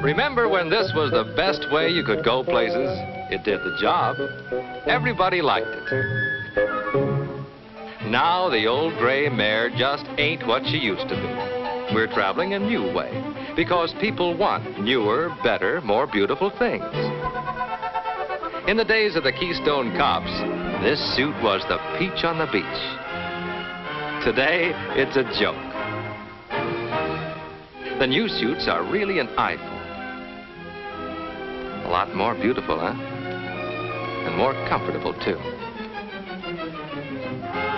Remember when this was the best way you could go places? It did the job. Everybody liked it. Now the old gray mare just ain't what she used to be. We're traveling a new way because people want newer, better, more beautiful things. In the days of the Keystone Cops, this suit was the peach on the beach. Today, it's a joke. The new suits are really an eyeful. A lot more beautiful, huh? And more comfortable, too.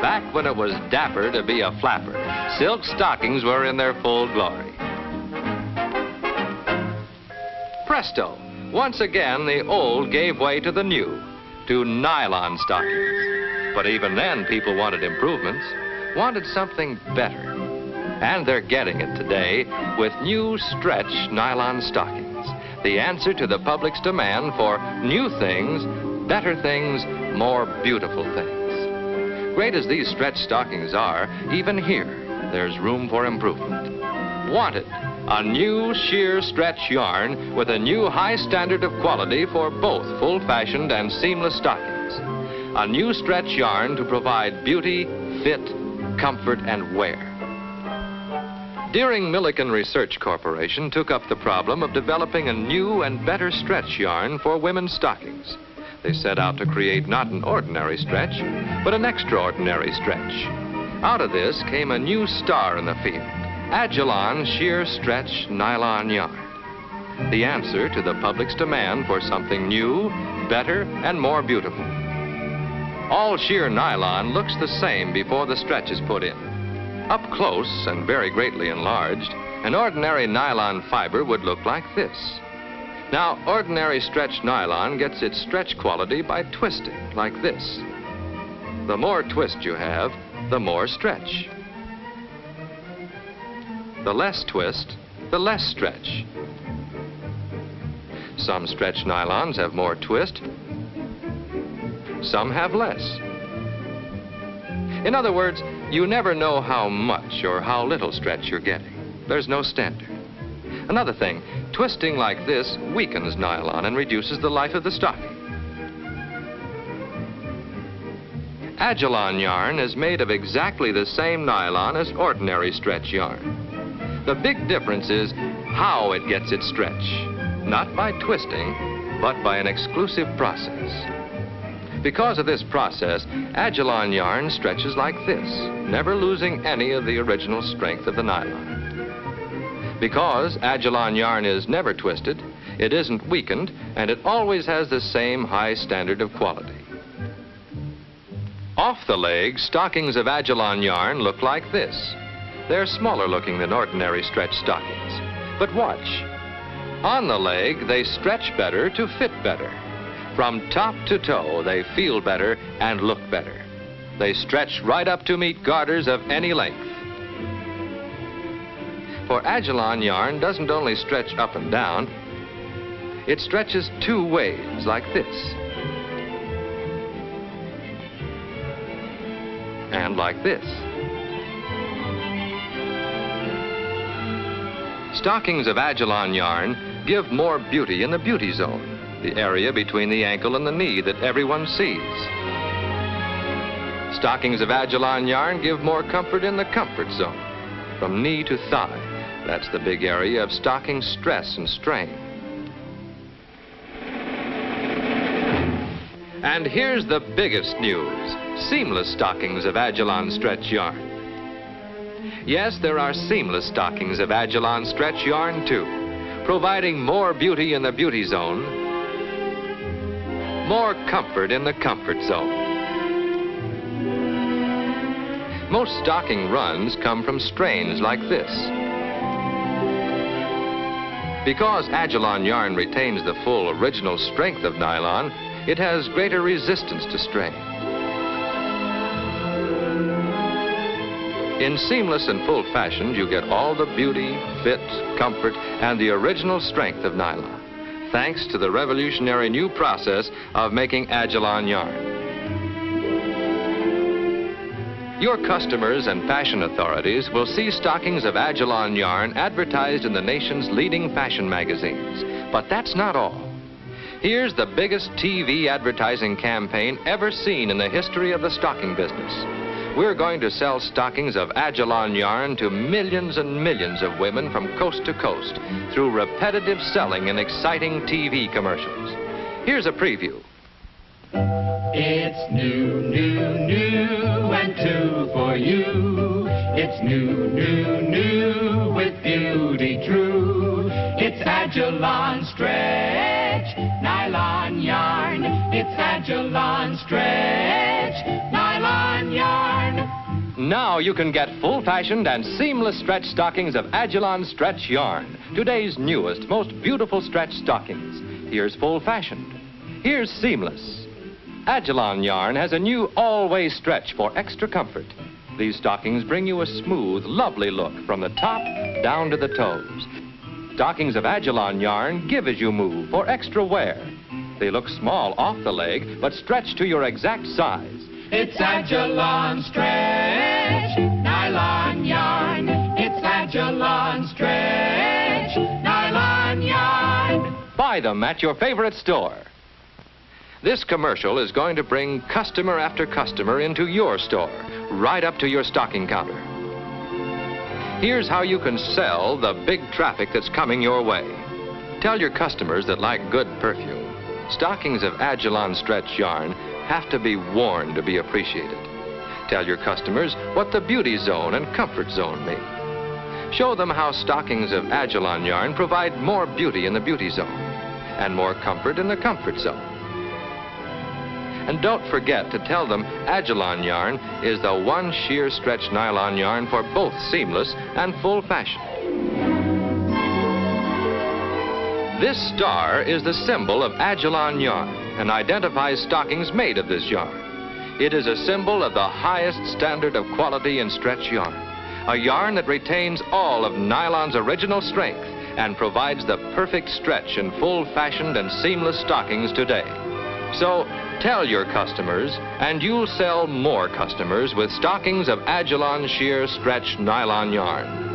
Back when it was dapper to be a flapper, silk stockings were in their full glory. Presto! Once again, the old gave way to the new, to nylon stockings. But even then, people wanted improvements, wanted something better. And they're getting it today with new stretch nylon stockings. The answer to the public's demand for new things, better things, more beautiful things. Great as these stretch stockings are, even here, there's room for improvement. Wanted, a new sheer stretch yarn with a new high standard of quality for both full-fashioned and seamless stockings. A new stretch yarn to provide beauty, fit, comfort, and wear. Deering Milliken Research Corporation took up the problem of developing a new and better stretch yarn for women's stockings. They set out to create not an ordinary stretch, but an extraordinary stretch. Out of this came a new star in the field, Agilon Sheer Stretch Nylon Yarn. The answer to the public's demand for something new, better, and more beautiful. All sheer nylon looks the same before the stretch is put in. Up close and very greatly enlarged, an ordinary nylon fiber would look like this. Now, ordinary stretch nylon gets its stretch quality by twisting, like this. The more twist you have, the more stretch. The less twist, the less stretch. Some stretch nylons have more twist, some have less. In other words, you never know how much or how little stretch you're getting. There's no standard. Another thing, twisting like this weakens nylon and reduces the life of the stocking. Agilon yarn is made of exactly the same nylon as ordinary stretch yarn. The big difference is how it gets its stretch. Not by twisting, but by an exclusive process. Because of this process, Agilon yarn stretches like this, never losing any of the original strength of the nylon. Because Agilon yarn is never twisted, it isn't weakened, and it always has the same high standard of quality. Off the leg, stockings of Agilon yarn look like this. They're smaller looking than ordinary stretch stockings. But watch. On the leg, they stretch better to fit better. From top to toe, they feel better and look better. They stretch right up to meet garters of any length. For Agilon yarn doesn't only stretch up and down, it stretches two ways, like this. And like this. Stockings of Agilon yarn give more beauty in the beauty zone, the area between the ankle and the knee that everyone sees. Stockings of Agilon yarn give more comfort in the comfort zone, from knee to thigh. That's the big area of stocking stress and strain. And here's the biggest news, seamless stockings of Agilon stretch yarn. Yes, there are seamless stockings of Agilon stretch yarn too, providing more beauty in the beauty zone, more comfort in the comfort zone. Most stocking runs come from strains like this. Because Agilon yarn retains the full original strength of nylon, it has greater resistance to strain. In seamless and full-fashioned, you get all the beauty, fit, comfort, and the original strength of nylon, thanks to the revolutionary new process of making Agilon yarn. Your customers and fashion authorities will see stockings of Agilon yarn advertised in the nation's leading fashion magazines. But that's not all. Here's the biggest TV advertising campaign ever seen in the history of the stocking business. We're going to sell stockings of Agilon yarn to millions and millions of women from coast to coast through repetitive selling in exciting TV commercials. Here's a preview. It's new, new, new, and two for you. It's new, new, new, with beauty true. It's Agilon stretch, nylon yarn. It's Agilon stretch, nylon yarn. Now you can get full-fashioned and seamless stretch stockings of Agilon stretch yarn, today's newest, most beautiful stretch stockings. Here's full-fashioned. Here's seamless. Agilon yarn has a new all-way stretch for extra comfort. These stockings bring you a smooth, lovely look from the top down to the toes. Stockings of Agilon yarn give as you move for extra wear. They look small off the leg, but stretch to your exact size. It's Agilon stretch, nylon yarn. It's Agilon stretch, nylon yarn. Buy them at your favorite store. This commercial is going to bring customer after customer into your store, right up to your stocking counter. Here's how you can sell the big traffic that's coming your way. Tell your customers that like good perfume, stockings of Agilon stretch yarn have to be worn to be appreciated. Tell your customers what the beauty zone and comfort zone mean. Show them how stockings of Agilon yarn provide more beauty in the beauty zone and more comfort in the comfort zone. And don't forget to tell them Agilon yarn is the one sheer stretch nylon yarn for both seamless and full fashion. This star is the symbol of Agilon yarn and identifies stockings made of this yarn. It is a symbol of the highest standard of quality in stretch yarn, a yarn that retains all of nylon's original strength and provides the perfect stretch in full-fashioned and seamless stockings today. So, tell your customers, and you'll sell more customers with stockings of Agilon sheer stretch nylon yarn.